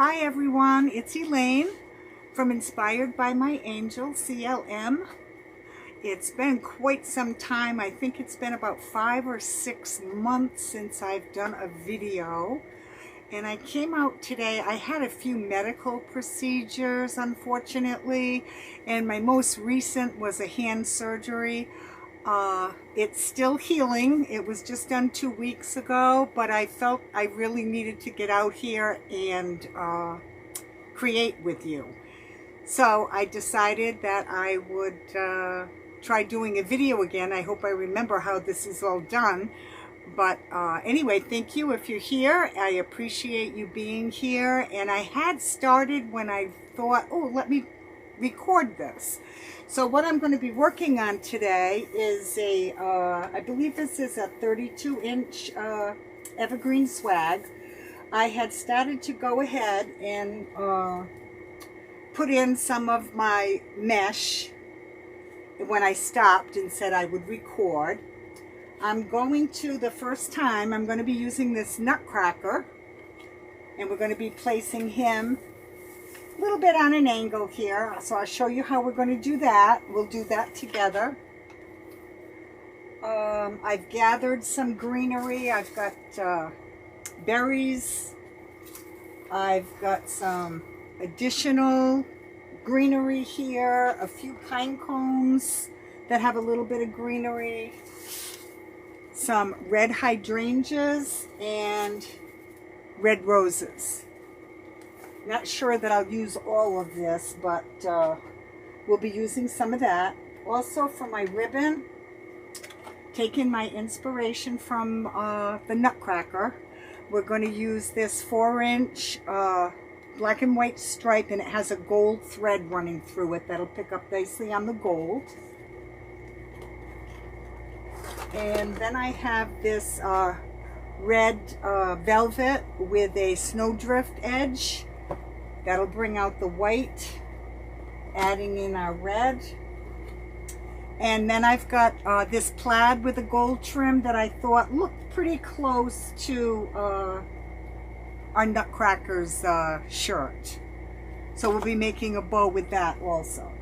Hi everyone, it's Elaine from Inspired by My Angel, CLM. It's been quite some time. I think it's been about 5 or 6 months since I've done a video. And I came out today. I had a few medical procedures, unfortunately, and my most recent was a hand surgery. It's still healing. It was just done 2 weeks ago, but I felt I really needed to get out here and create with you. So I decided that I would try doing a video again. I hope I remember how this is all done. But anyway, thank you if you're here. I appreciate you being here. And I had started when I thought, oh, let me record this. So what I'm going to be working on today is I believe this is a 32-inch evergreen swag. I had started to go ahead and put in some of my mesh when I stopped and said I would record. I'm going to, the first time, I'm going to be using this Nutcracker, and we're going to be placing him a little bit on an angle here. So I'll show you how we're going to do that. We'll do that together. I've gathered some greenery. I've got berries. I've got some additional greenery here, a few pine cones that have a little bit of greenery, some red hydrangeas, and red roses. Not sure that I'll use all of this, but we'll be using some of that. Also for my ribbon, taking my inspiration from the Nutcracker, we're going to use this 4-inch black and white stripe, and it has a gold thread running through it that'll pick up nicely on the gold. And then I have this red velvet with a snowdrift edge. That'll bring out the white, adding in our red. And then I've got this plaid with a gold trim that I thought looked pretty close to our Nutcracker's shirt. So we'll be making a bow with that also.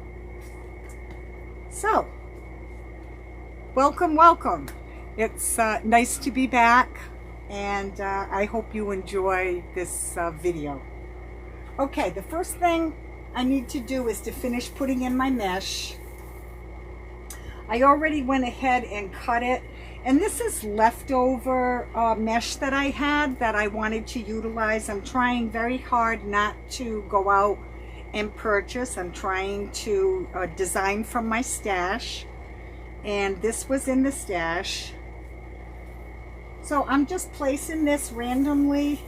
So, welcome. It's nice to be back, and I hope you enjoy this video. Okay, the first thing I need to do is to finish putting in my mesh. I already went ahead and cut it, and this is leftover mesh that I had that I wanted to utilize. I'm trying very hard not to go out and purchase. I'm trying to design from my stash, and this was in the stash. So I'm just placing this randomly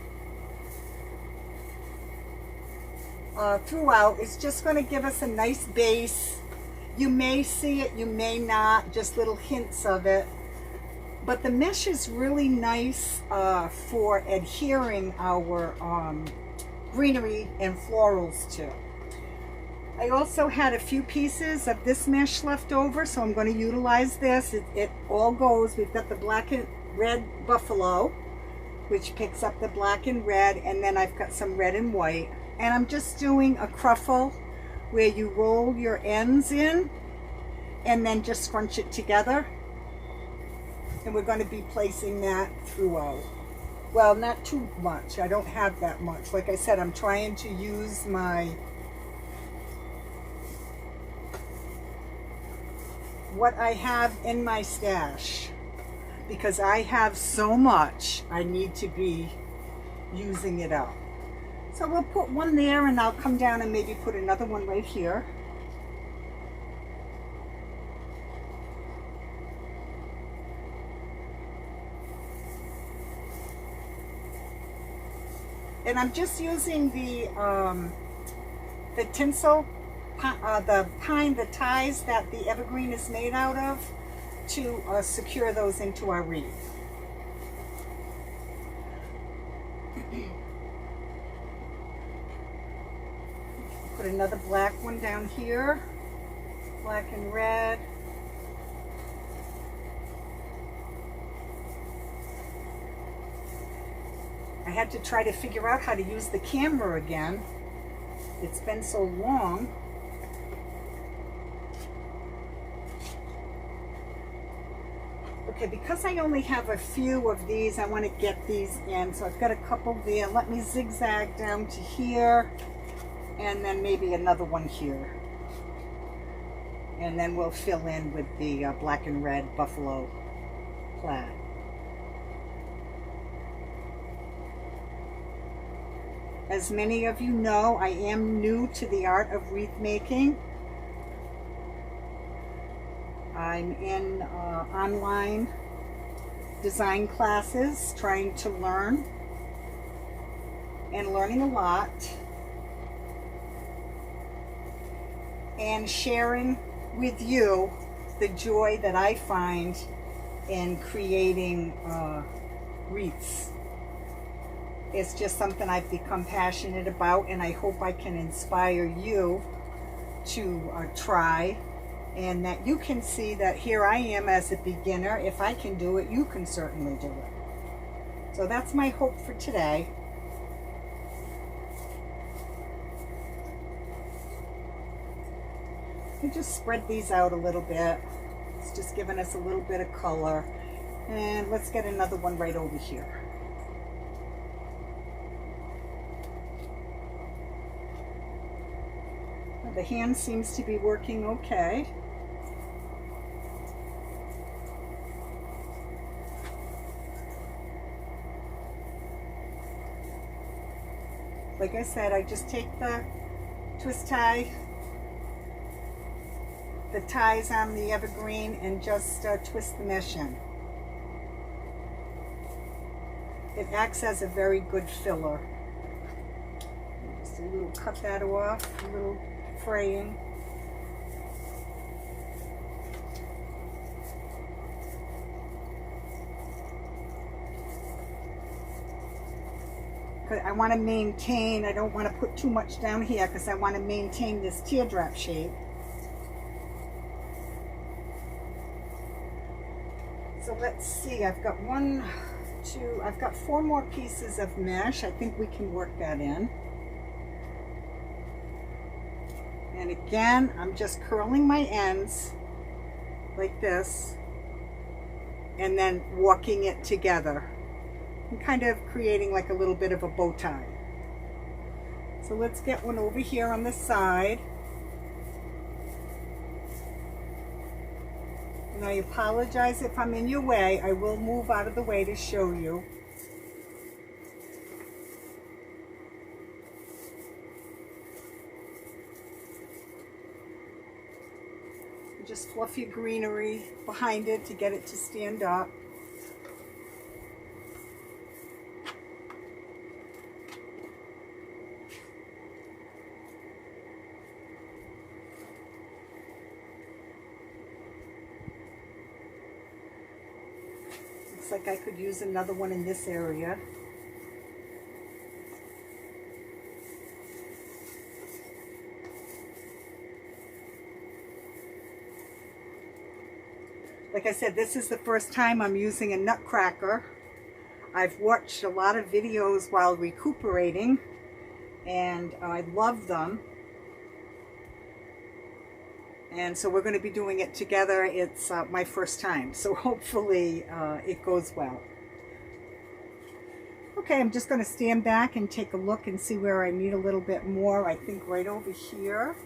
throughout. It's just going to give us a nice base. You may see it, you may not, just little hints of it. But the mesh is really nice for adhering our greenery and florals to. I also had a few pieces of this mesh left over, so I'm going to utilize this. It all goes. We've got the black and red buffalo, which picks up the black and red, and then I've got some red and white. And I'm just doing a cruffle where you roll your ends in and then just scrunch it together. And we're going to be placing that throughout. Well, not too much. I don't have that much. Like I said, I'm trying to use what I have in my stash, because I have so much I need to be using it up. So we'll put one there, and I'll come down and maybe put another one right here. And I'm just using the tinsel, the ties that the evergreen is made out of to secure those into our wreath. Put another black one down here, black and red. had to try to figure out how to use the camera again. It's been so long. Okay, because I only have a few of these, I want to get these in. So I've got a couple there. Let me zigzag down to here, and then maybe another one here. And then we'll fill in with the black and red buffalo plaid. As many of you know, I am new to the art of wreath making. I'm in online design classes, trying to learn and learning a lot, and sharing with you the joy that I find in creating wreaths. It's just something I've become passionate about, and I hope I can inspire you to try, and that you can see that here I am as a beginner. If I can do it, you can certainly do it. So that's my hope for today. We just spread these out a little bit. It's just giving us a little bit of color. And let's get another one right over here. The hand seems to be working okay. Like I said, I just take the twist tie, the ties on the evergreen, and just twist the mesh in. It acts as a very good filler. Just a little, cut that off, a little fraying. I want to maintain, I don't want to put too much down here because I want to maintain this teardrop shape. So let's see, I've got I've got 4 more pieces of mesh. I think we can work that in. And again, I'm just curling my ends like this and then walking it together and kind of creating like a little bit of a bow tie. So let's get one over here on the side. And I apologize if I'm in your way. I will move out of the way to show you. Just fluff your greenery behind it to get it to stand up. Looks like I could use another one in this area. Like I said, this is the first time I'm using a nutcracker. I've watched a lot of videos while recuperating, and I love them. And so we're going to be doing it together. It's my first time, so hopefully it goes well. Okay, I'm just going to stand back and take a look and see where I need a little bit more. I think right over here.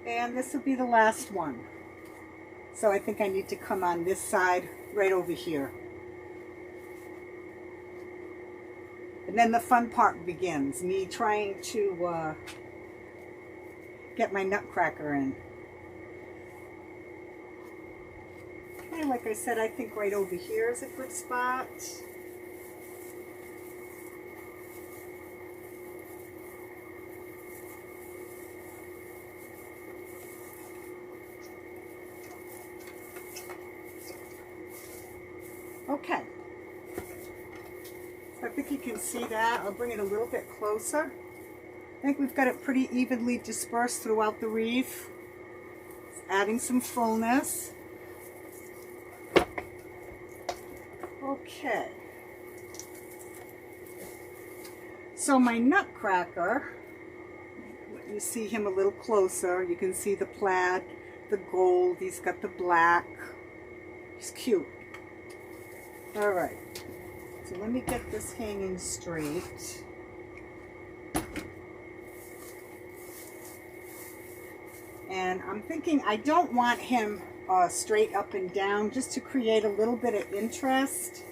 And this will be the last one. So I think I need to come on this side right over here. And then the fun part begins, me trying to get my nutcracker in. Okay, like I said, I think right over here is a good spot. Okay, so I think you can see that. I'll bring it a little bit closer. think we've got it pretty evenly dispersed throughout the wreath. It's adding some fullness. Okay. So my Nutcracker, let me see him a little closer. You can see the plaid, the gold, he's got the black. He's cute. All right. So let me get this hanging straight. And I'm thinking I don't want him straight up and down, just to create a little bit of interest.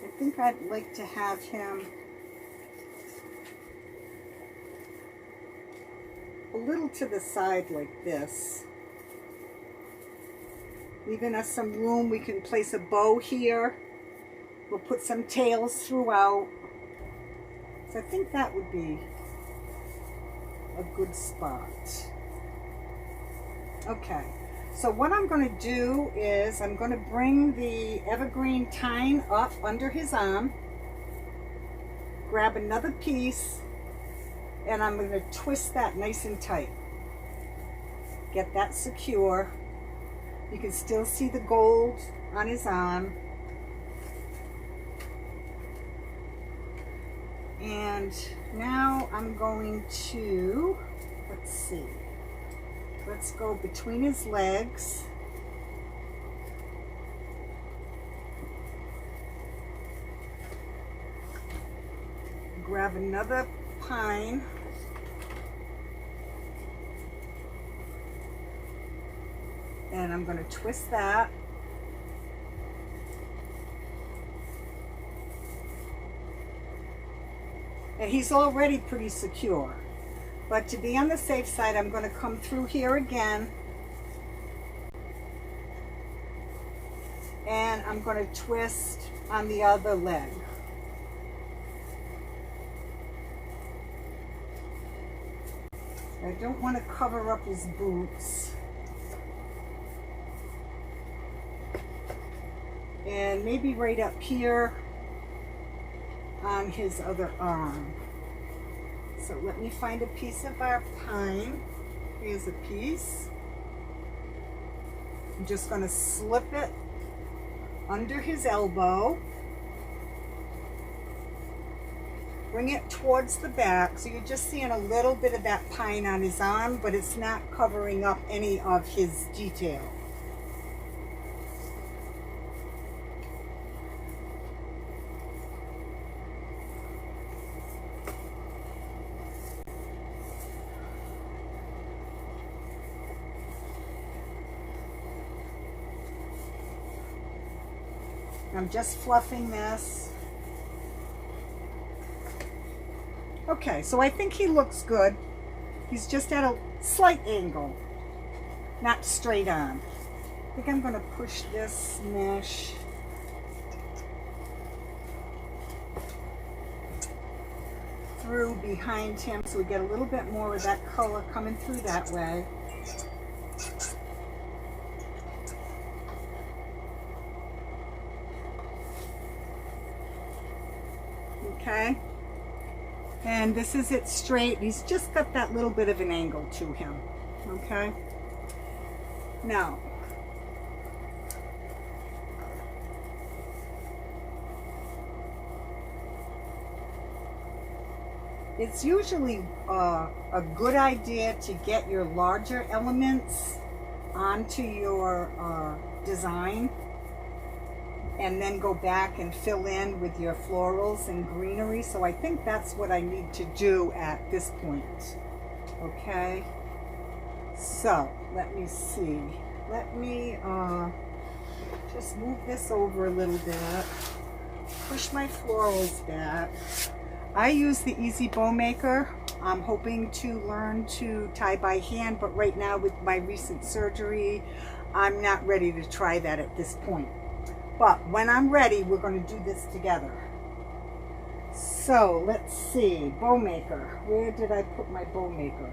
I think I'd like to have him a little to the side like this. Leaving us some room. We can place a bow here. We'll put some tails throughout. So I think that would be a good spot. Okay, so what I'm going to do is I'm going to bring the evergreen tine up under his arm, grab another piece, and I'm going to twist that nice and tight. Get that secure. You can still see the gold on his arm. And now I'm going to, let's see, let's go between his legs. Grab another pine. And I'm going to twist that. And he's already pretty secure. But to be on the safe side, I'm going to come through here again. And I'm going to twist on the other leg. I don't want to cover up his boots. And maybe right up here on his other arm. So let me find a piece of our pine. Here's a piece. I'm just going to slip it under his elbow. Bring it towards the back. So you're just seeing a little bit of that pine on his arm, but it's not covering up any of his detail. I'm just fluffing this. Okay, so I think he looks good. He's just at a slight angle, not straight on. I think I'm going to push this mesh through behind him so we get a little bit more of that color coming through that way. Okay, and this is it straight. He's just got that little bit of an angle to him. Okay, now it's usually a good idea to get your larger elements onto your design and then go back and fill in with your florals and greenery. So I think that's what I need to do at this point. Okay, so let me see. Let me just move this over a little bit. Push my florals back. I use the Easy Bow Maker. I'm hoping to learn to tie by hand, but right now with my recent surgery, I'm not ready to try that at this point. But when I'm ready, we're going to do this together. So let's see, bow maker. Where did I put my bow maker?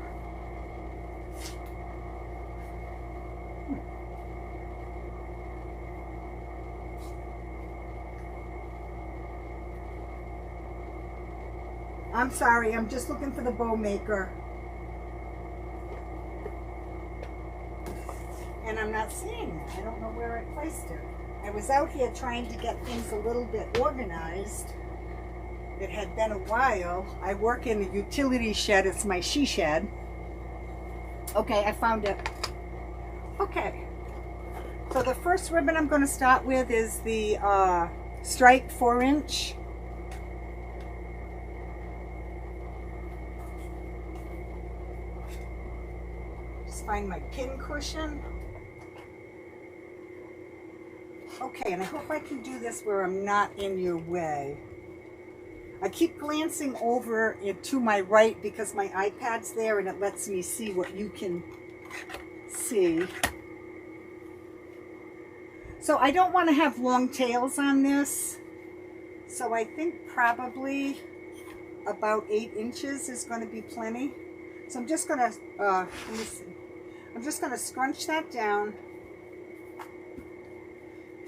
I'm sorry, I'm just looking for the bow maker. And I'm not seeing it. I don't know where I placed it. I was out here trying to get things a little bit organized. It had been a while. I work in a utility shed. It's my she shed. Okay, I found it. Okay. So the first ribbon I'm going to start with is the striped 4-inch. Just find my pin cushion. Okay, and I hope I can do this where I'm not in your way. I keep glancing over it to my right because my iPad's there and it lets me see what you can see. So I don't want to have long tails on this. So I think probably about 8 inches is going to be plenty. So I'm just going to, let me see. I'm just going to scrunch that down.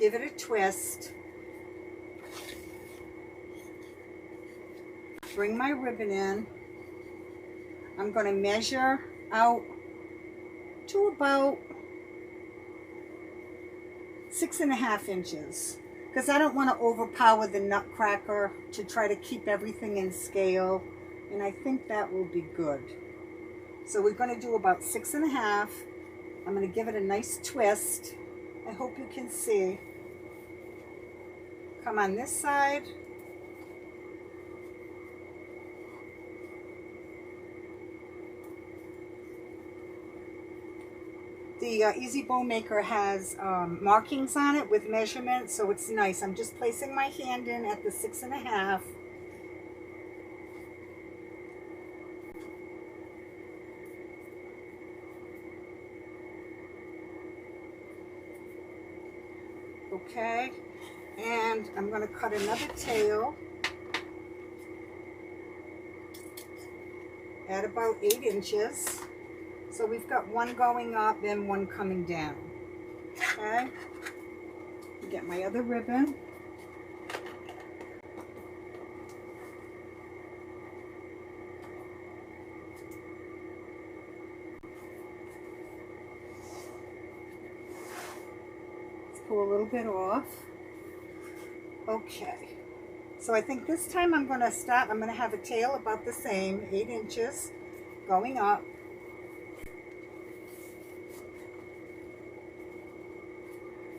Give it a twist. Bring my ribbon in. I'm going to measure out to about 6.5 inches because I don't want to overpower the Nutcracker to try to keep everything in scale, and I think that will be good. So we're going to do about 6.5. I'm going to give it a nice twist. I hope you can see. Come on this side. The Easy Bow Maker has markings on it with measurements, so it's nice. I'm just placing my hand in at the 6.5. Okay, and I'm going to cut another tail at about 8 inches. So we've got one going up and one coming down. Okay, get my other ribbon. Let's pull a little bit off. Okay, so I think this time I'm going to start. I'm going to have a tail about the same, 8 inches going up.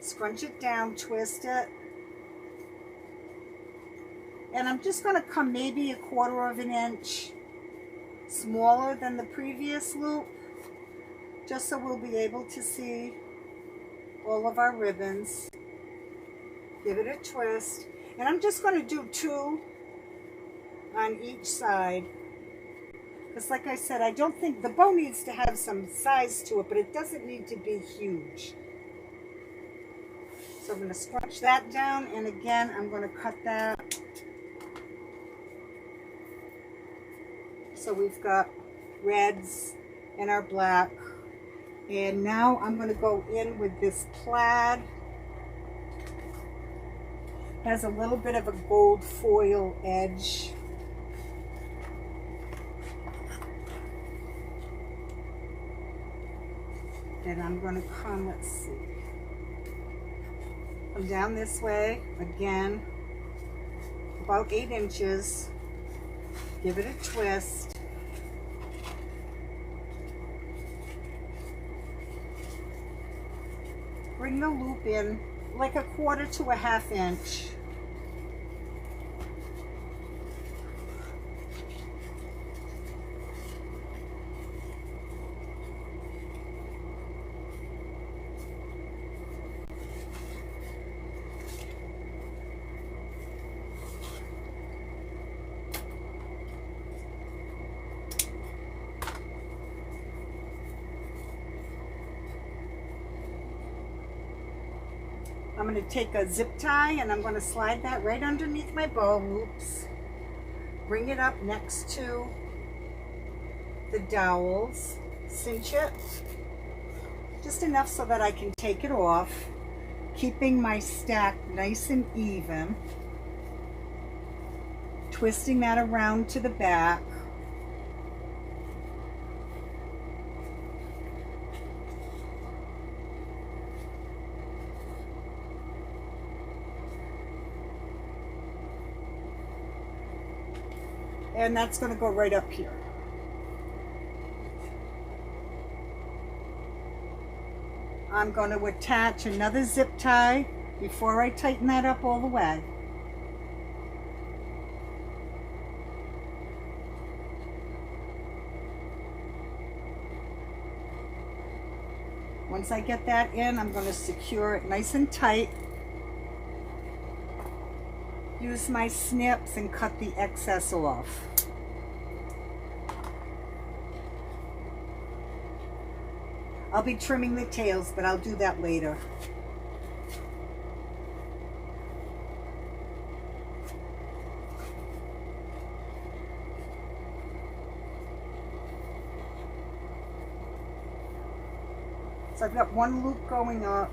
Scrunch it down, twist it, and I'm just going to come maybe 1/4 inch smaller than the previous loop, just so we'll be able to see all of our ribbons. Give it a twist, and I'm just going to do 2 on each side, because like I said, I don't think the bow needs to have some size to it, but it doesn't need to be huge. So I'm going to scrunch that down, and again, I'm going to cut that. So we've got reds and our black. And now I'm going to go in with this plaid. Has a little bit of a gold foil edge. And I'm going to come, let's see. Come down this way again, about 8 inches. Give it a twist. Bring the loop in like 1/4 to 1/2 inch. I'm going to take a zip tie and I'm going to slide that right underneath my bow loops. Bring it up next to the dowels. Cinch it just enough so that I can take it off, keeping my stack nice and even. twisting that around to the back. And that's going to go right up here. I'm going to attach another zip tie before I tighten that up all the way. Once I get that in, I'm going to secure it nice and tight. Use my snips and cut the excess off. I'll be trimming the tails, but I'll do that later. So I've got one loop going up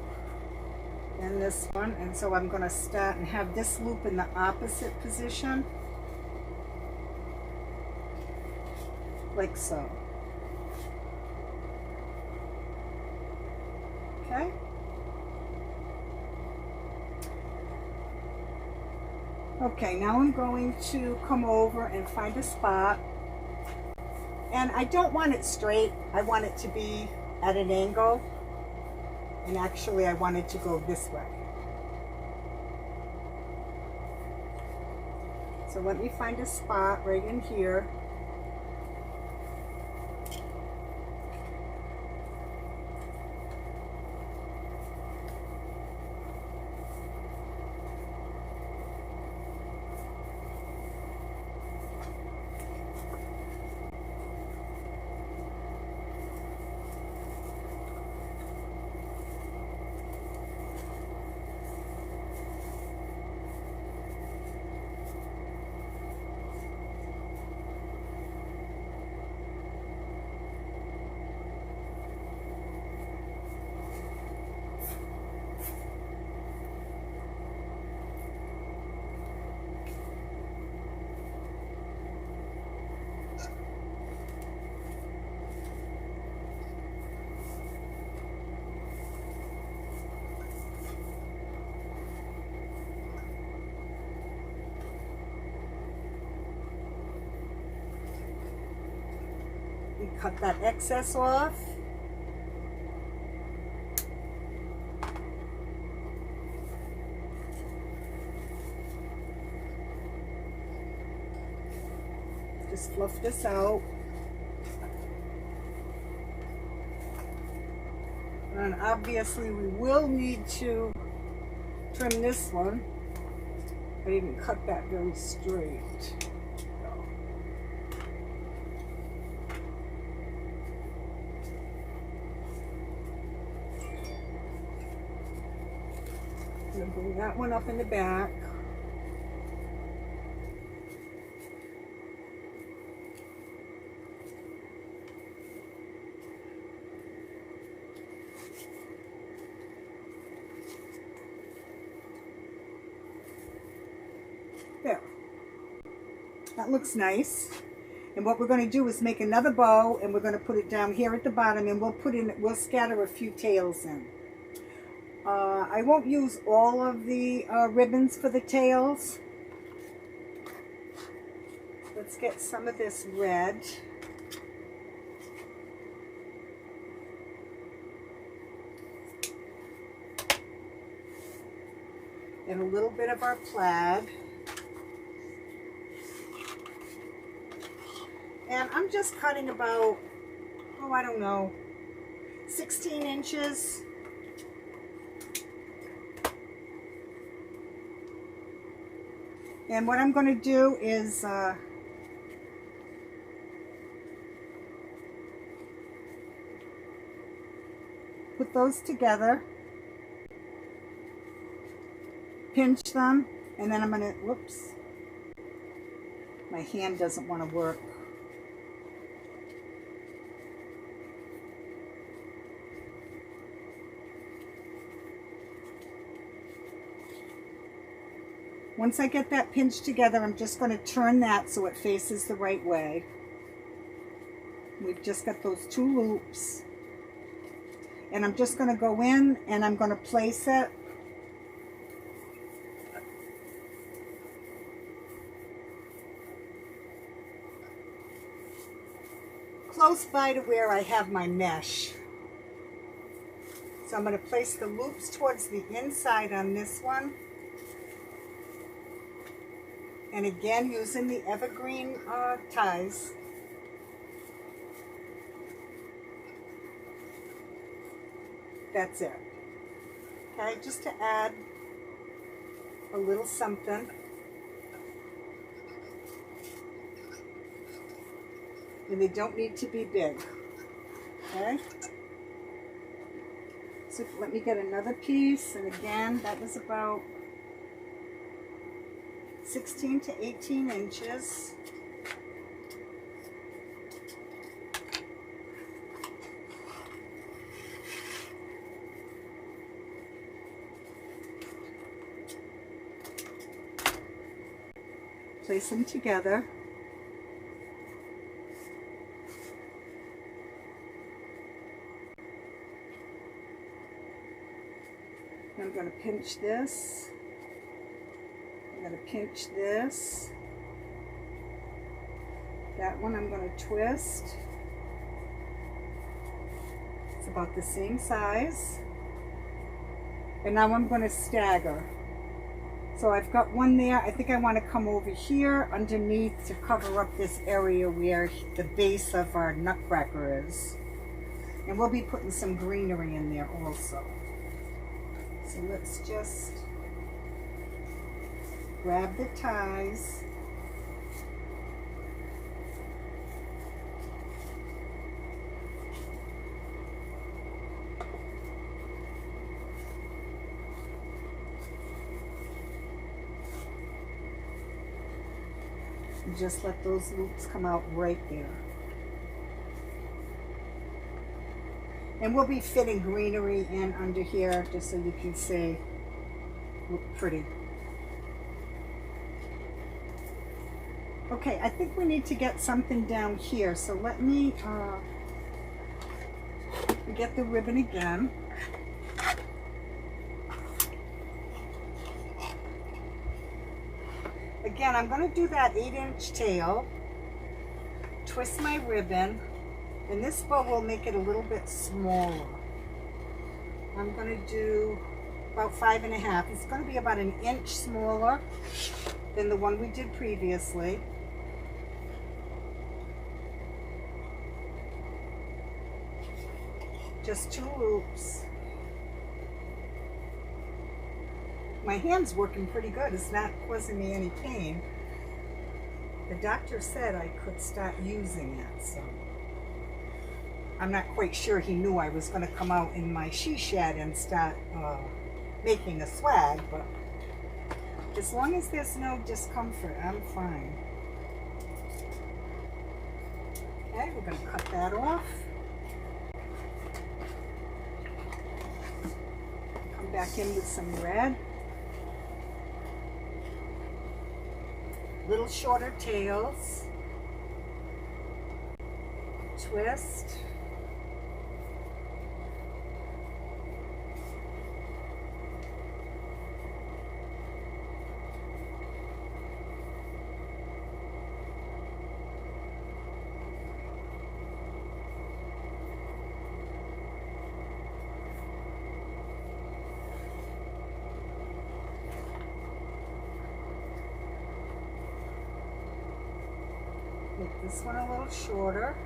and this one, and so I'm going to start and have this loop in the opposite position, like so. Okay. Okay, now I'm going to come over and find a spot, and I don't want it straight. I want it to be at an angle, and actually I want it to go this way. So let me find a spot right in here. Cut that excess off. Just fluff this out. And obviously we will need to trim this one. I didn't cut that very straight. I'm going to bring that one up in the back. There. That looks nice. And what we're going to do is make another bow, and we're going to put it down here at the bottom, and we'll scatter a few tails in. I won't use all of the ribbons for the tails. Let's get some of this red. And a little bit of our plaid. And I'm just cutting about, oh, I don't know, 16 inches. And what I'm going to do is put those together, pinch them, and then I'm going to, whoops, my hand doesn't want to work. Once I get that pinched together, I'm just going to turn that so it faces the right way. We've just got those 2 loops. And I'm just going to go in and I'm going to place it close by to where I have my mesh. So I'm going to place the loops towards the inside on this one. And again, using the evergreen ties. That's it. Okay, just to add a little something. And they don't need to be big. Okay? So let me get another piece. And again, that was about 16 to 18 inches. Place them together. I'm going to pinch this. I'm going to pinch this. That one I'm going to twist. It's about the same size. And now I'm going to stagger. So I've got one there. I think I want to come over here underneath to cover up this area where the base of our nutcracker is. And we'll be putting some greenery in there also. So let's just grab the ties. And just let those loops come out right there. And we'll be fitting greenery in under here just so you can see. Look pretty. Okay, I think we need to get something down here. So let me get the ribbon again. Again, I'm going to do that 8-inch tail. Twist my ribbon. And this bow will make it a little bit smaller. I'm going to do about 5.5. It's going to be about 1 inch smaller than the one we did previously. Just 2 loops. My hand's working pretty good. It's not causing me any pain. The doctor said I could start using it, so I'm not quite sure he knew I was going to come out in my she shed and start making a swag, but as long as there's no discomfort, I'm fine. Okay, we're going to cut that off. Come back in with some red. Little shorter tails. Twist. Make this one a little shorter.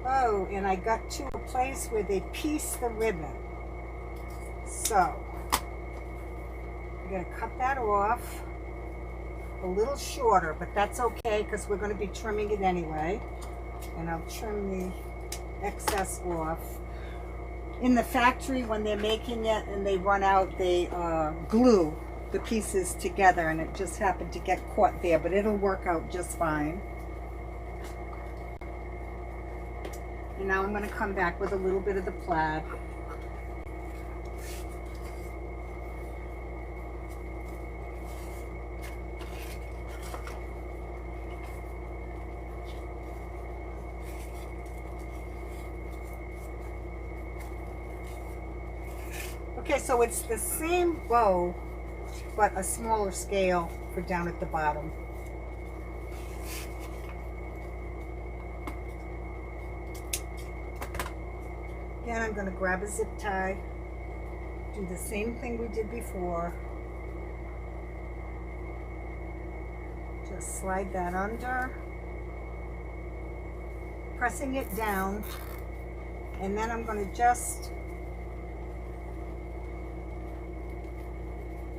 Oh, and I got to a place where they piece the ribbon. So, I'm going to cut that off a little shorter, but that's okay because we're going to be trimming it anyway. And I'll trim the excess off. In the factory, when they're making it and they run out, they glue the pieces together, and it just happened to get caught there, but it'll work out just fine. And now I'm going to come back with a little bit of the plaid. Okay, so it's the same bow, but a smaller scale for down at the bottom. Again, I'm going to grab a zip tie, do the same thing we did before. Just slide that under, pressing it down, and then I'm going to just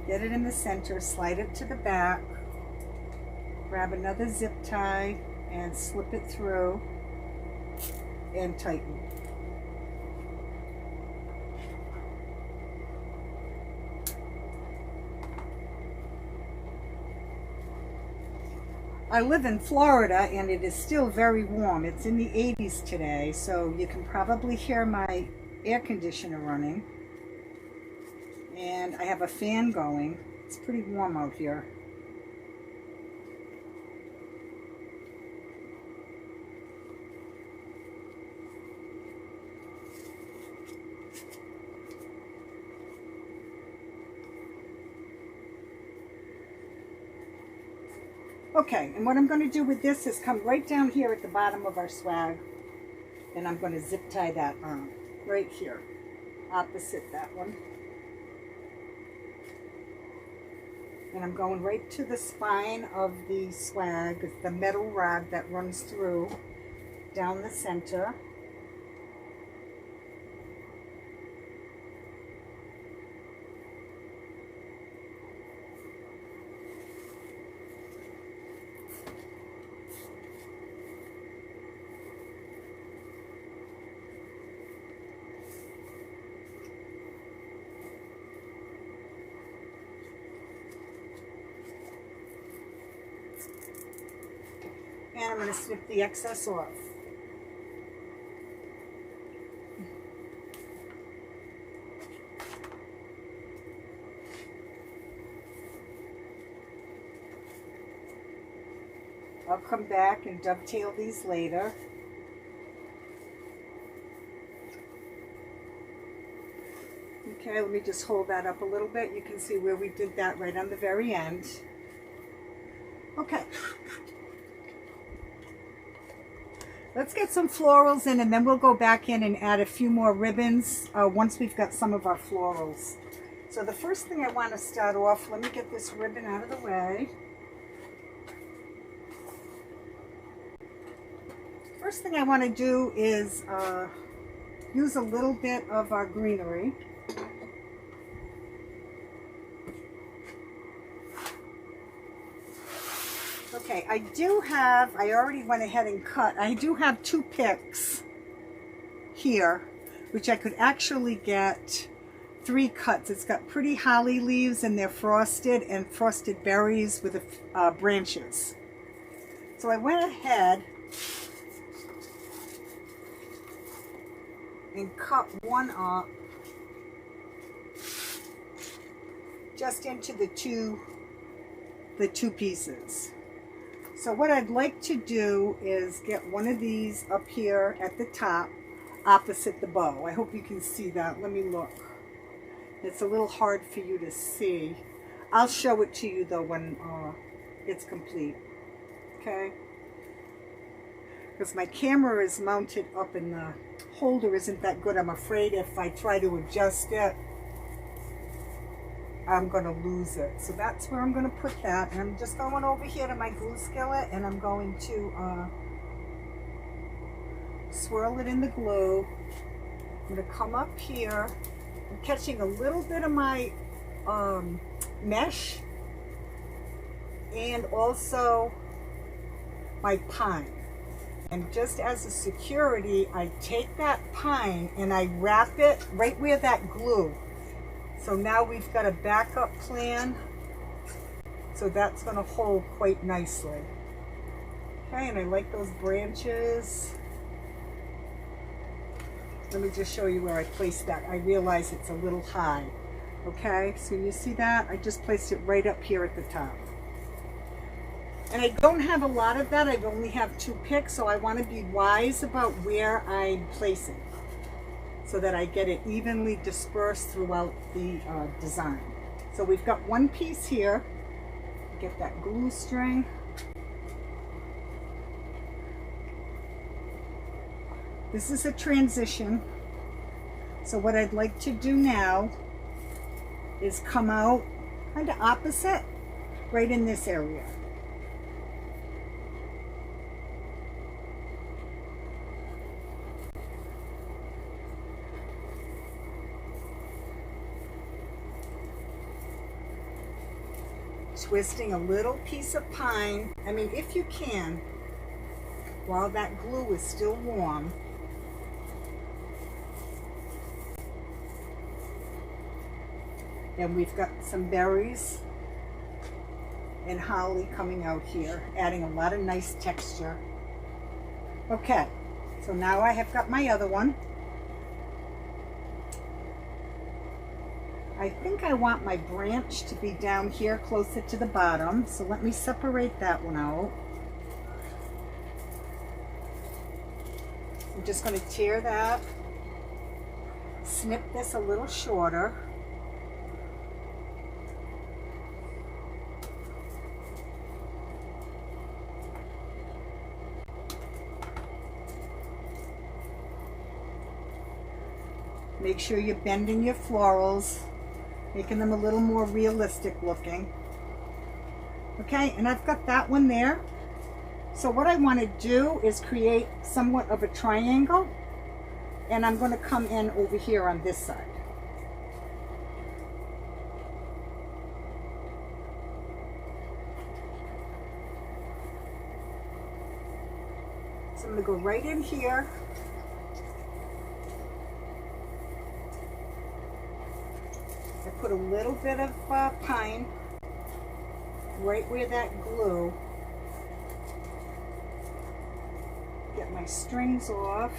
get it in the center, slide it to the back, grab another zip tie and slip it through and tighten. I live in Florida and it is still very warm. It's in the 80s today, so you can probably hear my air conditioner running. And I have a fan going. It's pretty warm out here. Okay, and what I'm going to do with this is come right down here at the bottom of our swag, and I'm going to zip tie that on right here, opposite that one. And I'm going right to the spine of the swag. It's the metal rod that runs through down the center. And I'm going to snip the excess off. I'll come back and dovetail these later. Okay, let me just hold that up a little bit. You can see where we did that right on the very end. Okay. Let's get some florals in and then we'll go back in and add a few more ribbons once we've got some of our florals. So the first thing I want to start off, let me get this ribbon out of the way. First thing I want to do is use a little bit of our greenery. Okay, I already went ahead and cut. I do have 2 picks here, which I could actually get 3 cuts. It's got pretty holly leaves and they're frosted and frosted berries with branches. So I went ahead and cut one up just into the two pieces. So what I'd like to do is get one of these up here at the top opposite the bow. I hope you can see that. Let me look. It's a little hard for you to see. I'll show it to you though when it's complete. Okay? Because my camera is mounted up and the holder isn't that good. I'm afraid if I try to adjust it, I'm going to lose it. So that's where I'm going to put that. And I'm just going over here to my glue skillet and I'm going to swirl it in the glue. I'm going to come up here. I'm catching a little bit of my mesh and also my pine. And just as a security, I take that pine and I wrap it right where that glue. So now we've got a backup plan. So that's going to hold quite nicely. Okay, and I like those branches. Let me just show you where I placed that. I realize it's a little high. Okay, so you see that? I just placed it right up here at the top. And I don't have a lot of that. I only have 2 picks, so I want to be wise about where I'm placing so that I get it evenly dispersed throughout the design. So we've got 1 piece here. Get that glue string. This is a transition. So what I'd like to do now is come out kind of opposite right in this area. Twisting a little piece of pine. I mean, if you can, while that glue is still warm. And we've got some berries and holly coming out here, adding a lot of nice texture. Okay, so now I have got my other one. I think I want my branch to be down here closer to the bottom, so let me separate that one out. I'm just going to tear that, snip this a little shorter. Make sure you're bending your florals, making them a little more realistic looking. Okay, and I've got that one there. So what I want to do is create somewhat of a triangle, and I'm going to come in over here on this side. So I'm going to go right in here. I put a little bit of pine right where that glue. Get my strings off.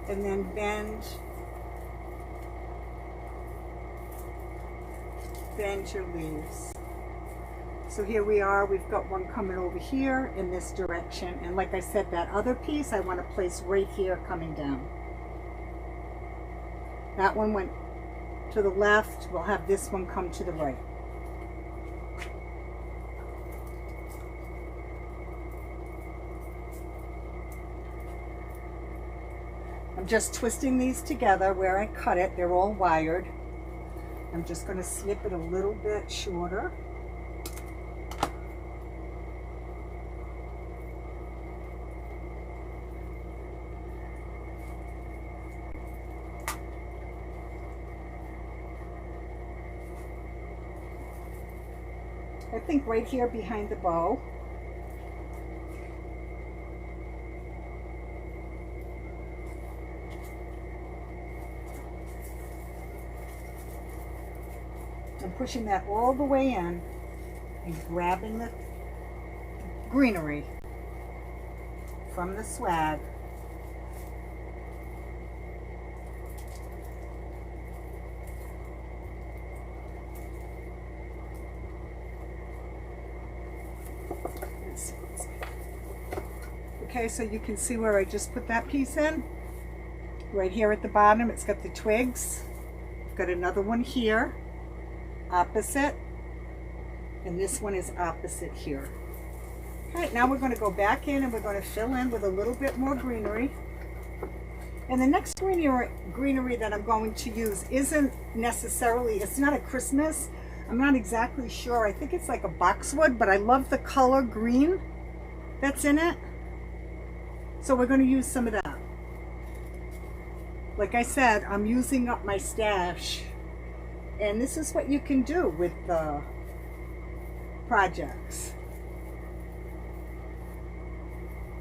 And then bend your leaves. So here we are, we've got one coming over here in this direction. And like I said, that other piece I want to place right here coming down. That one went to the left. We'll have this one come to the right. I'm just twisting these together where I cut it. They're all wired. I'm just going to snip it a little bit shorter. I think right here behind the bow. I'm pushing that all the way in and grabbing the greenery from the swag. Okay, so you can see where I just put that piece in. Right here at the bottom, it's got the twigs. I've got another one here, opposite, and this one is opposite here. Okay, now we're going to go back in and we're going to fill in with a little bit more greenery. And the next greenery that I'm going to use isn't necessarily, it's not a Christmas. I'm not exactly sure. I think it's like a boxwood, but I love the color green that's in it. So we're going to use some of that. Like I said, I'm using up my stash. And this is what you can do with the projects.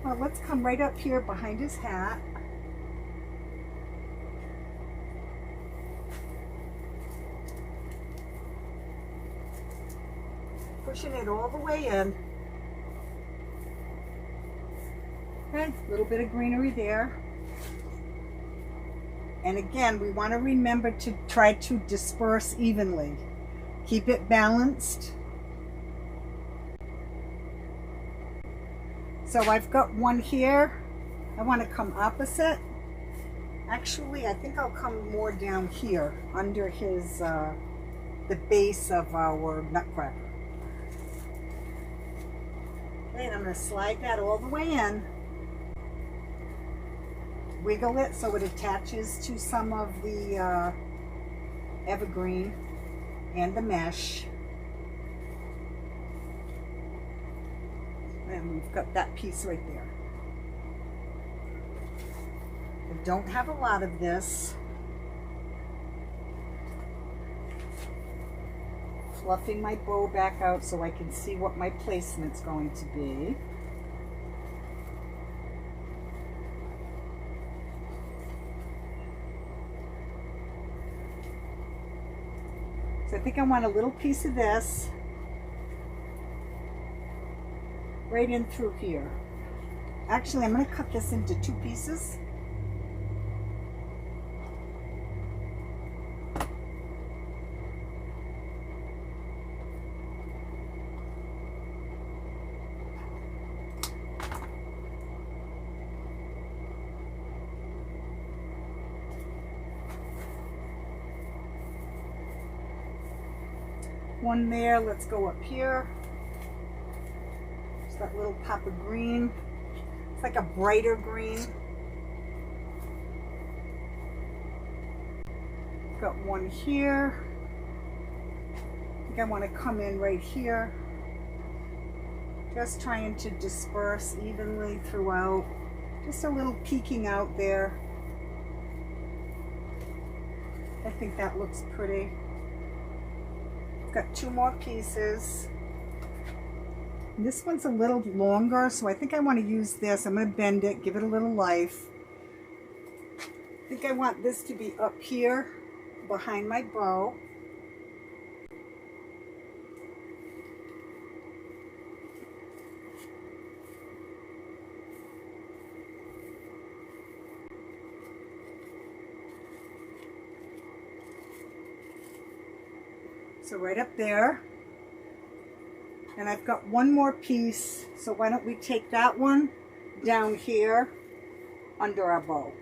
Well, let's come right up here behind his hat. Pushing it all the way in. Okay, a little bit of greenery there. And again, we want to remember to try to disperse evenly. Keep it balanced. So I've got one here. I want to come opposite. Actually, I think I'll come more down here under his, the base of our nutcracker. Okay, and I'm going to slide that all the way in. Wiggle it so it attaches to some of the evergreen and the mesh. And we've got that piece right there. I don't have a lot of this. Fluffing my bow back out so I can see what my placement's going to be. So I think I want a little piece of this right in through here. Actually, I'm going to cut this into 2 pieces. One there, let's go up here. Just that little pop of green. It's like a brighter green. Got one here. I think I want to come in right here. Just trying to disperse evenly throughout. Just a little peeking out there. I think that looks pretty. Got 2 more pieces. And this one's a little longer, so I think I want to use this. I'm going to bend it, give it a little life. I think I want this to be up here behind my bow. So right up there. And I've got one more piece, so why don't we take that one down here under our bow.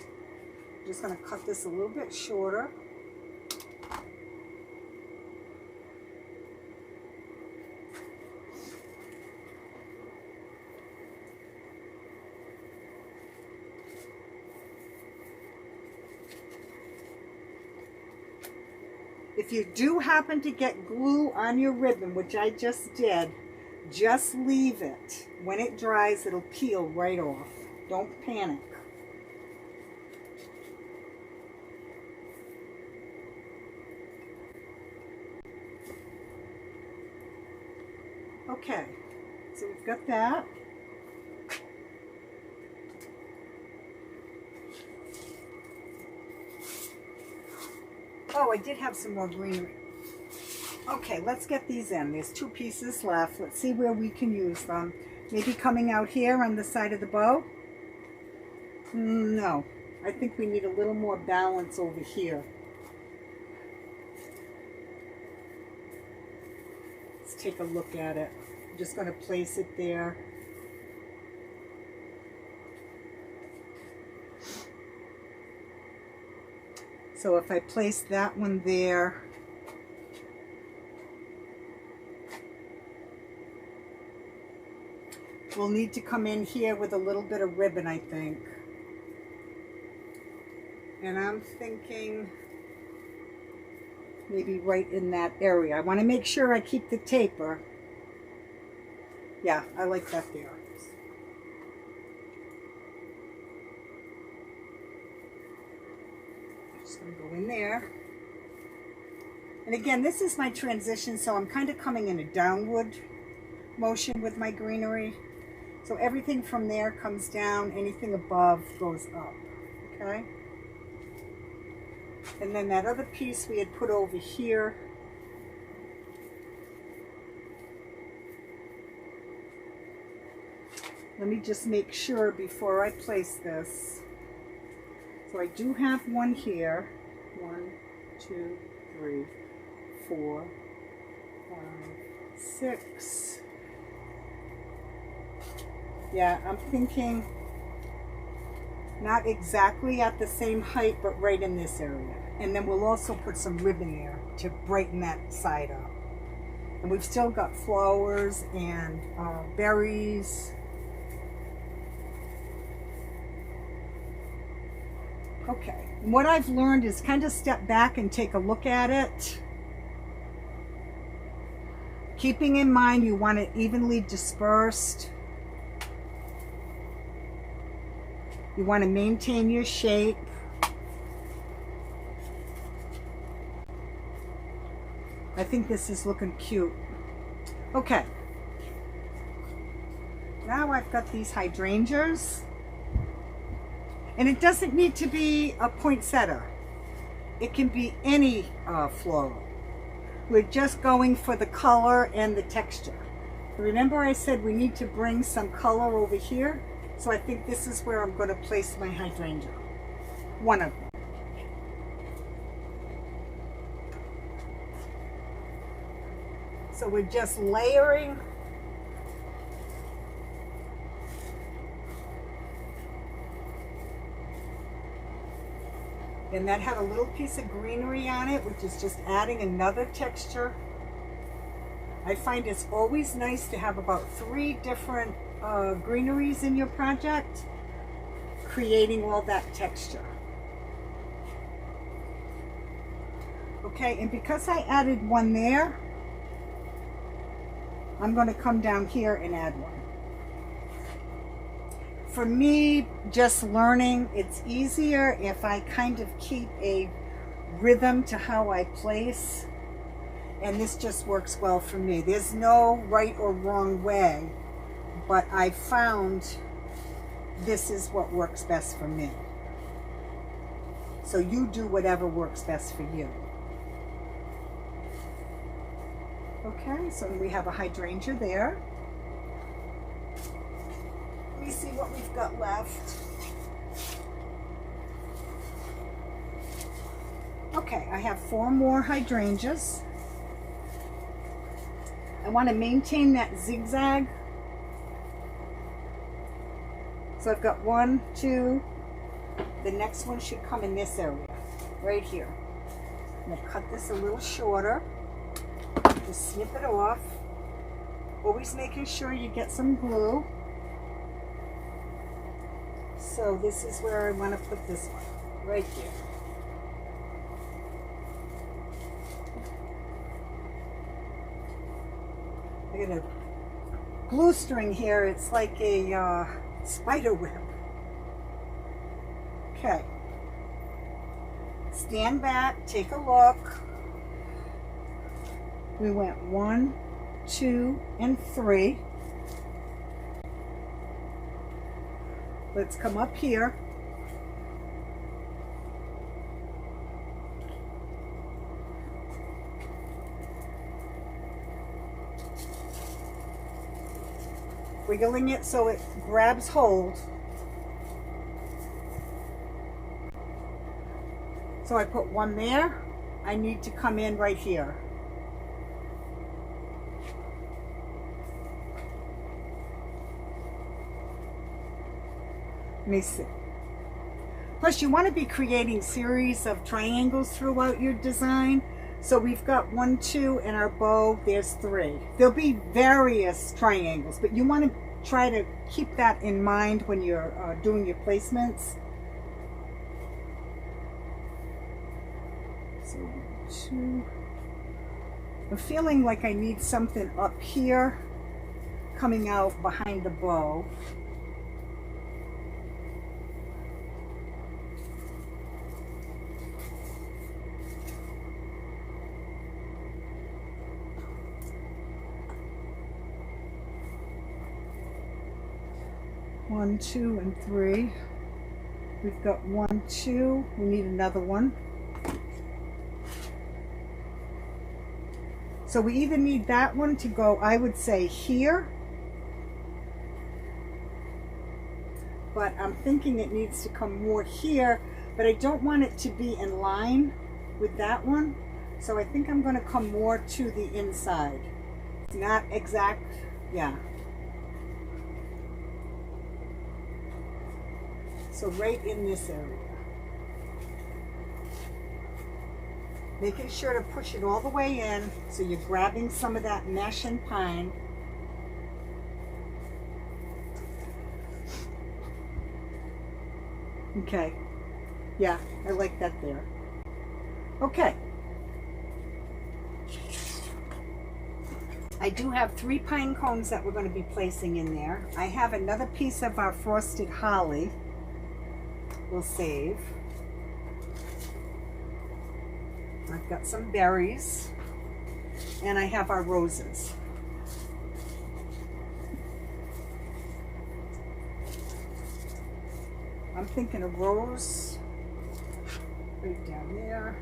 I'm just going to cut this a little bit shorter. If you do happen to get glue on your ribbon, which I just did, just leave it. When it dries, it'll peel right off. Don't panic. Okay, so we've got that. Oh, I did have some more greenery. Okay, let's get these in. There's 2 pieces left. Let's see where we can use them. Maybe coming out here on the side of the bow? No, I think we need a little more balance over here. Let's take a look at it. I'm just going to place it there. So if I place that one there, we'll need to come in here with a little bit of ribbon, I think. And I'm thinking maybe right in that area. I want to make sure I keep the taper. Yeah, I like that there. Just going to go in there. And again, this is my transition, so I'm kind of coming in a downward motion with my greenery. So everything from there comes down, anything above goes up, okay? And then that other piece we had put over here. Let me just make sure before I place this. So I do have one here. 1, 2, 3, 4, 5, 6. Yeah, I'm thinking not exactly at the same height, but right in this area. And then we'll also put some ribbon there to brighten that side up. And we've still got flowers and berries. Okay, and what I've learned is kind of step back and take a look at it. Keeping in mind you want it evenly dispersed. You want to maintain your shape. I think this is looking cute. Okay. Now I've got these hydrangeas. And it doesn't need to be a poinsettia. It can be any floral. We're just going for the color and the texture. Remember I said we need to bring some color over here? So I think this is where I'm going to place my hydrangea. One of them. So we're just layering. And that had a little piece of greenery on it, which is just adding another texture. I find it's always nice to have about 3 different greeneries in your project, creating all that texture. Okay, and because I added one there, I'm going to come down here and add one. For me, just learning, it's easier if I kind of keep a rhythm to how I place. And this just works well for me. There's no right or wrong way, but I found this is what works best for me. So you do whatever works best for you. Okay, so we have a hydrangea there. Let me see what we've got left. Okay, I have 4 more hydrangeas. I want to maintain that zigzag. So I've got 1, 2. The next one should come in this area, right here. I'm going to cut this a little shorter. Just snip it off. Always making sure you get some glue. So this is where I want to put this one, right here. I got a glue string here. It's like a spider web. Okay. Stand back, take a look. We went 1, 2, and 3. Let's come up here. Wiggling it so it grabs hold. So I put one there. I need to come in right here. Let me see. Plus you want to be creating series of triangles throughout your design. So we've got 1, 2, and our bow, there's 3. There'll be various triangles, but you want to try to keep that in mind when you're doing your placements. So 1, 2. I'm feeling like I need something up here coming out behind the bow. One, 2, and 3. We've got 1, 2. We need another one. So we either need that one to go, I would say, here, but I'm thinking it needs to come more here, but I don't want it to be in line with that one. So I think I'm going to come more to the inside. It's not exact, yeah. So right in this area. Making sure to push it all the way in so you're grabbing some of that mesh and pine. Okay, yeah, I like that there. Okay. I do have 3 pine cones that we're going to be placing in there. I have another piece of our frosted holly we'll save. I've got some berries, and I have our roses. I'm thinking a rose right down there.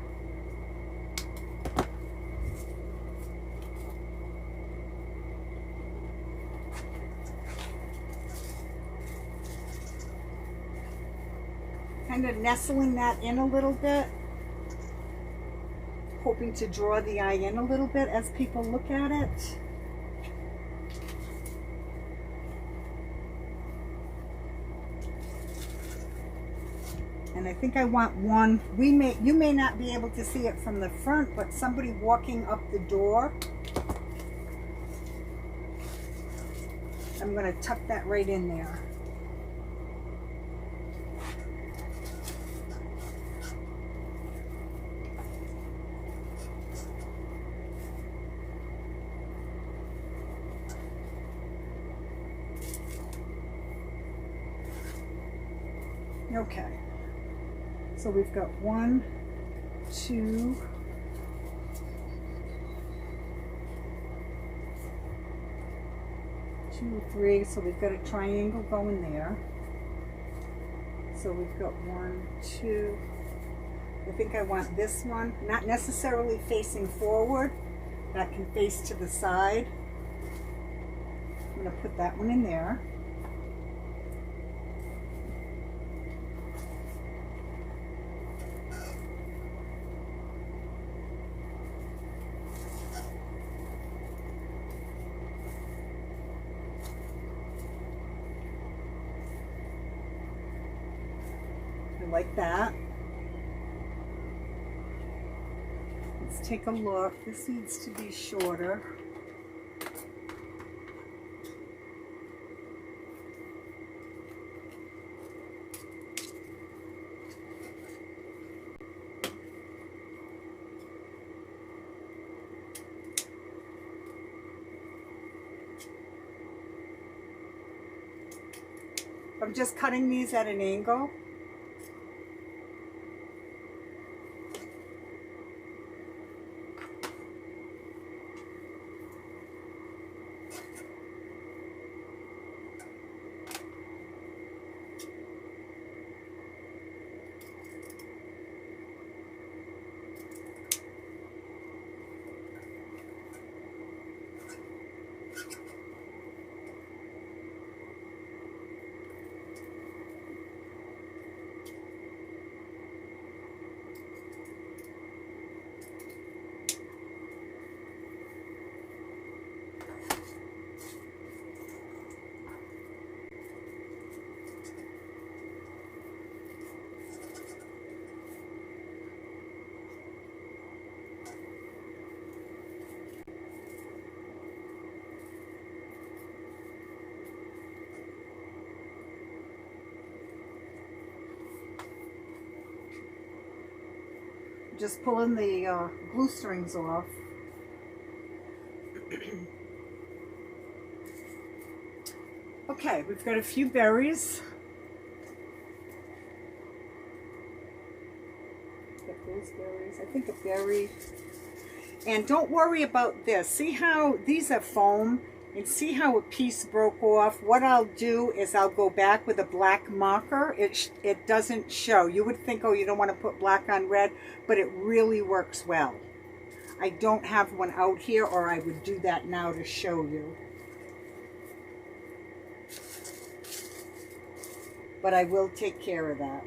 Kind of nestling that in a little bit, hoping to draw the eye in a little bit as people look at it. And I think I want one, you may not be able to see it from the front, but somebody walking up the door. I'm going to tuck that right in there. Okay, so we've got 1, 2, 3, so we've got a triangle going there. So we've got 1, 2, I think I want this one, not necessarily facing forward, that can face to the side. I'm going to put that one in there. Like that. Let's take a look. This needs to be shorter. I'm just cutting these at an angle. Just pulling the glue strings off. Okay, we've got a few berries. Got those berries. I think a berry. And don't worry about this. See how these are foam? And see how a piece broke off? What I'll do is I'll go back with a black marker. It doesn't show. You would think, oh, you don't want to put black on red, but it really works well. I don't have one out here, or I would do that now to show you. but I will take care of that.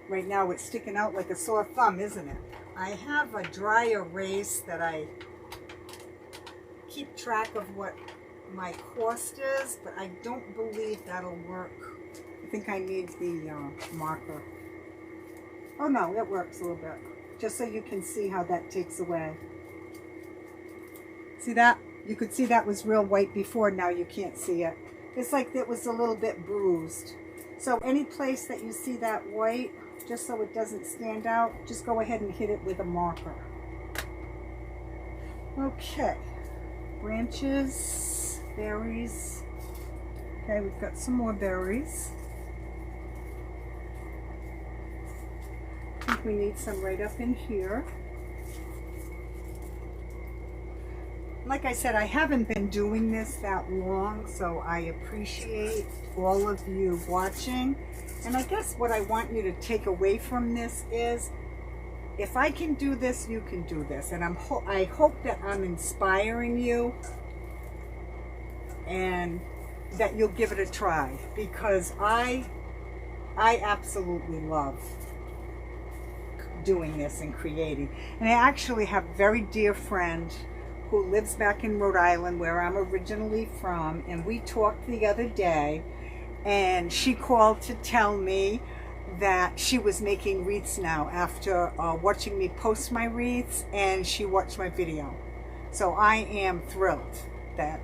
Right now it's sticking out like a sore thumb, isn't it? I have a dry erase that I keep track of what my cost is, but I don't believe that'll work. I think I need the marker. Oh no, it works a little bit. Just so you can see how that takes away. See that? You could see that was real white before, now you can't see it. It's like it was a little bit bruised. So any place that you see that white, just so it doesn't stand out, just go ahead and hit it with a marker. Okay, branches, berries. Okay, we've got some more berries. I think we need some right up in here. Like I said, I haven't been doing this that long, so I appreciate all of you watching. And I guess what I want you to take away from this is, if I can do this, you can do this. And I hope that I'm inspiring you and that you'll give it a try, because I absolutely love doing this and creating. And I actually have a very dear friend who lives back in Rhode Island, where I'm originally from, and we talked the other day, and she called to tell me that she was making wreaths now after watching me post my wreaths, and she watched my video. So I am thrilled that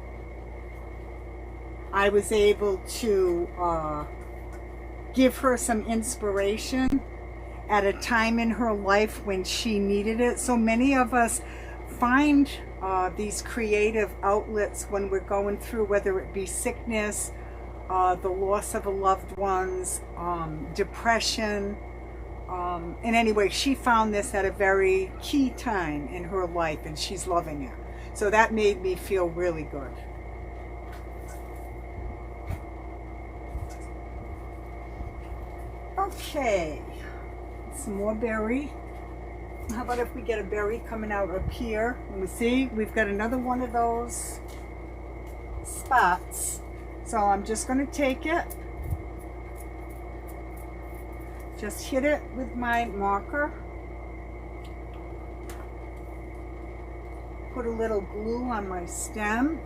I was able to give her some inspiration at a time in her life when she needed it. So many of us find these creative outlets when we're going through, whether it be sickness, the loss of a loved one's, depression. And anyway, she found this at a very key time in her life, and she's loving it. So that made me feel really good. Okay, some more berry. How about if we get a berry coming out up here? And we see we've got another one of those spots. So I'm just going to take it, just hit it with my marker, put a little glue on my stem,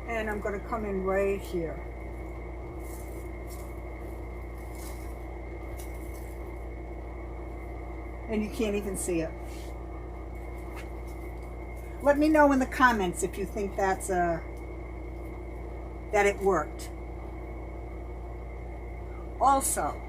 and I'm going to come in right here. And you can't even see it. Let me know in the comments if you think that's that it worked. Also,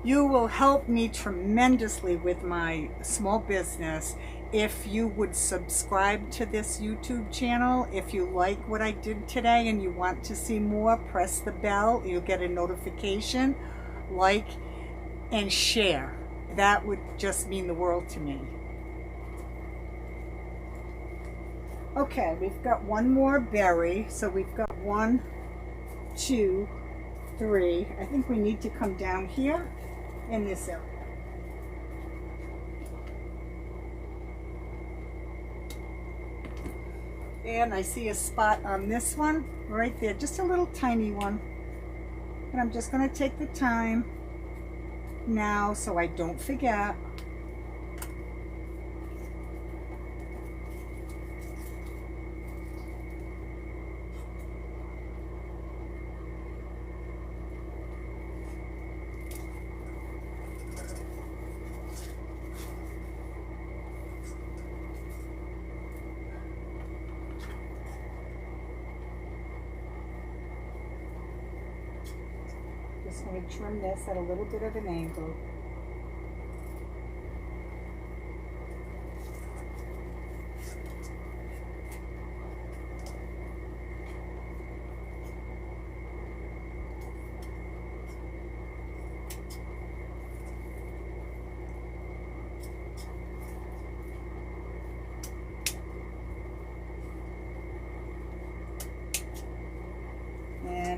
you will help me tremendously with my small business if you would subscribe to this YouTube channel. If you like what I did today and you want to see more, press the bell. You'll get a notification. Like and share. That would just mean the world to me. Okay, we've got one more berry. So we've got 1, 2, 3. I think we need to come down here in this area. And I see a spot on this one right there, just a little tiny one. And I'm just going to take the time now so I don't forget. Just going to trim this at a little bit of an angle.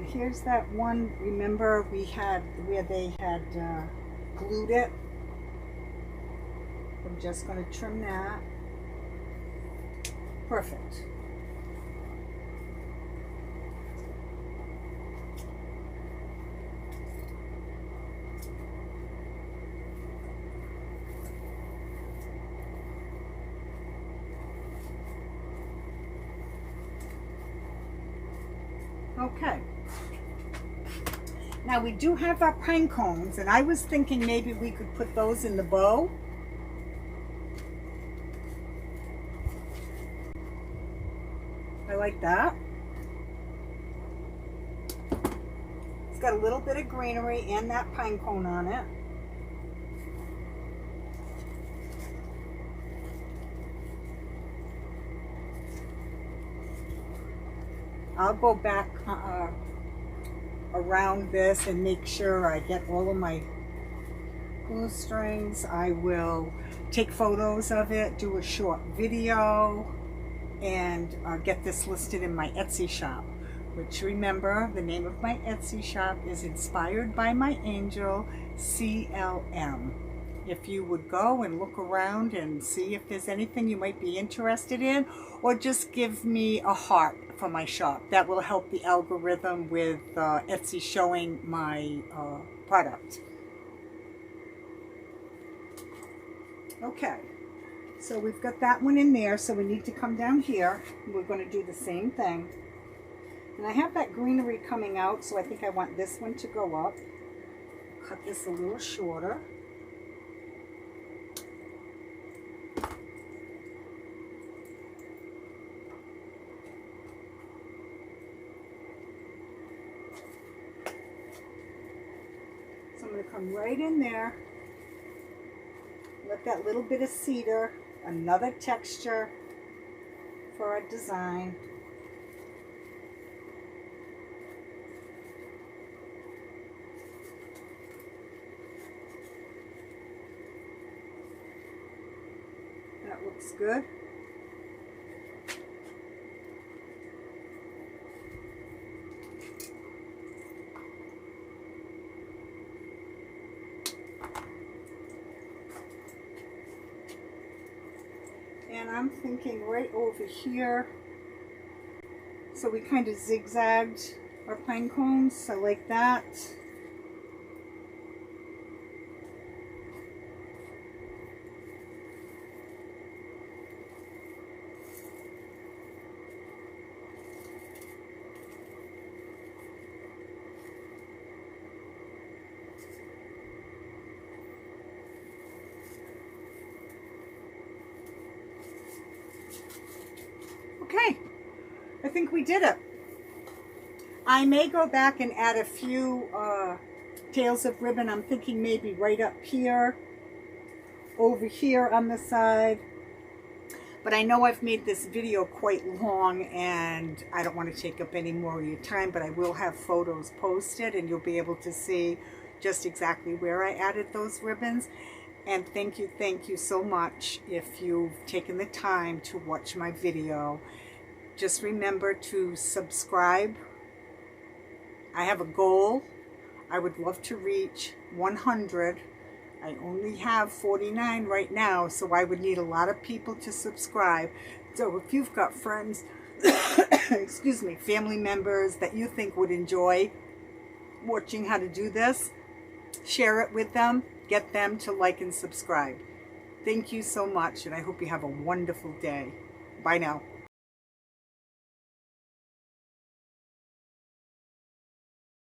here's that one, remember we had, where they had glued it. I'm just going to trim that. Perfect. Okay. Now we do have our pine cones, and I was thinking maybe we could put those in the bow. I like that. It's got a little bit of greenery and that pine cone on it. I'll go back around this and make sure I get all of my glue strings. I will take photos of it, do a short video, and get this listed in my Etsy shop, which, remember, the name of my Etsy shop is Inspired by My Angel, CLM. If you would go and look around and see if there's anything you might be interested in, or just give me a heart for my shop. That will help the algorithm with Etsy showing my product. Okay, so we've got that one in there, so we need to come down here. We're going to do the same thing. And I have that greenery coming out, so I think I want this one to go up. Cut this a little shorter. So I'm going to come right in there. Let that little bit of cedar, another texture for our design. That looks good. And I'm thinking right over here, so we kind of zigzagged our pine cones, so like that. Okay, I think we did it. I may go back and add a few tails of ribbon. I'm thinking maybe right up here, over here on the side. But I know I've made this video quite long and I don't want to take up any more of your time, but I will have photos posted and you'll be able to see just exactly where I added those ribbons. And thank you so much if you've taken the time to watch my video. Just remember to subscribe. I have a goal. I would love to reach 100. I only have 49 right now, so I would need a lot of people to subscribe. So if you've got friends, excuse me, family members that you think would enjoy watching how to do this, share it with them. Get them to like and subscribe. Thank you so much, and I hope you have a wonderful day. Bye now.